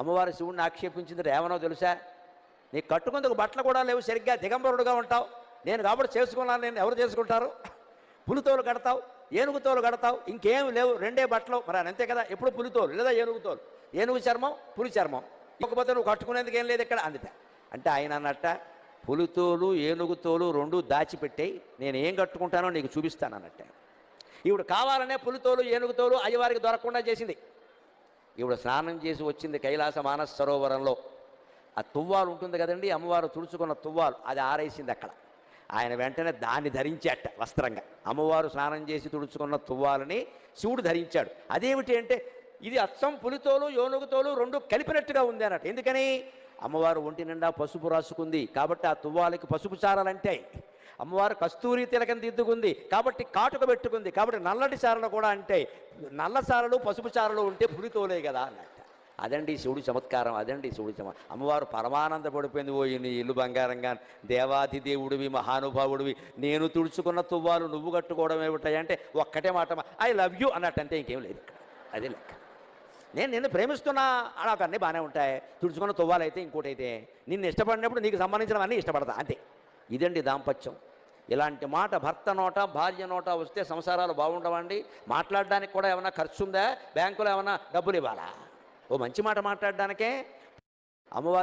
అమ్మవారు శివుడిని ఆక్షేపించింది ఏమనో తెలుసా? నీకు కట్టుకుందుకు బట్టలు కూడా లేవు, సరిగ్గా దిగంబరుడుగా ఉంటావు, నేను కాబట్టి చేసుకున్నాను, నేను ఎవరు చేసుకుంటారు? పులితోలు కడతావు, ఏనుగుతోలు కడతావు, ఇంకేం లేవు, రెండే బట్టలు. మరి అంతే కదా, ఎప్పుడు పులితోలు లేదా ఏనుగుతోలు, ఏనుగు చర్మం పులి చర్మం, ఇకపోతే నువ్వు కట్టుకునేందుకు ఏం లేదు ఇక్కడ అందుట. అంటే ఆయన అన్నట్ట, పులితోలు ఏనుగుతోలు రెండు దాచిపెట్టాయి, నేను ఏం కట్టుకుంటానో నీకు చూపిస్తాను అన్నట్ట. ఈవిడ కావాలనే పులితోలు ఏనుగుతోలు అయ్యవారికి దొరకకుండా చేసింది. ఈవిడ స్నానం చేసి వచ్చింది కైలాస మానస సరోవరంలో. ఆ తువ్వాలు ఉంటుంది కదండి, అమ్మవారు తుడుచుకున్న తువ్వాలు, అది ఆరేసింది అక్కడ. ఆయన వెంటనే దాన్ని ధరించాట వస్త్రంగా. అమ్మవారు స్నానం చేసి తుడుచుకున్న తువ్వాలని శివుడు ధరించాడు. అదేమిటి అంటే, ఇది అచ్చం పులితోలు ఏనుగుతోలు రెండు కలిపినట్టుగా ఉంది అన్నట్టు. ఎందుకని? అమ్మవారు ఒంటి నిండా పసుపు రాసుకుంది కాబట్టి ఆ తువ్వాలకి పసుపు చారలంటే, అమ్మవారు కస్తూరి తిలకం దిద్దుకుంది కాబట్టి కాటుక పెట్టుకుంది కాబట్టి నల్లటి చారలు కూడా అంటే, నల్ల చారలు పసుపు చారలు ఉంటే పులితోలే కదా అన్నట్టు. అదండి శివుడి చమత్కారం, అదండి శివుడి అమ్మవారు పరమానంద పడిపోయింది. ఓ నీ ఇల్లు బంగారంగా, దేవాది దేవుడివి, మహానుభావుడివి, నేను తుడుచుకున్న తువ్వాలు నువ్వు కట్టుకోవడం ఏమిటాయి అంటే ఒక్కటే మాట, ఐ లవ్ యూ అన్నట్టు, అంతే, ఇంకేం లేదు ఇక్కడ. అదే లెక్క. నేను నిన్ను ప్రేమిస్తున్నా నాకు అన్నీ బాగానే ఉంటాయి, తుడుచుకున్న తువ్వాలు అయితే ఇంకోటి అయితే, నిన్ను ఇష్టపడినప్పుడు నీకు సంబంధించినవన్నీ ఇష్టపడతా, అంతే. ఇదండి దాంపత్యం. ఇలాంటి మాట భర్త నోట భార్య నోట వస్తే సంసారాలు బాగుండవండి. మాట్లాడడానికి కూడా ఏమైనా ఖర్చు ఉందా? బ్యాంకులో ఏమైనా డబ్బులు ఇవ్వాలా? ఓ మంచి మాట మాట్లాడడానికే అమ్మవారు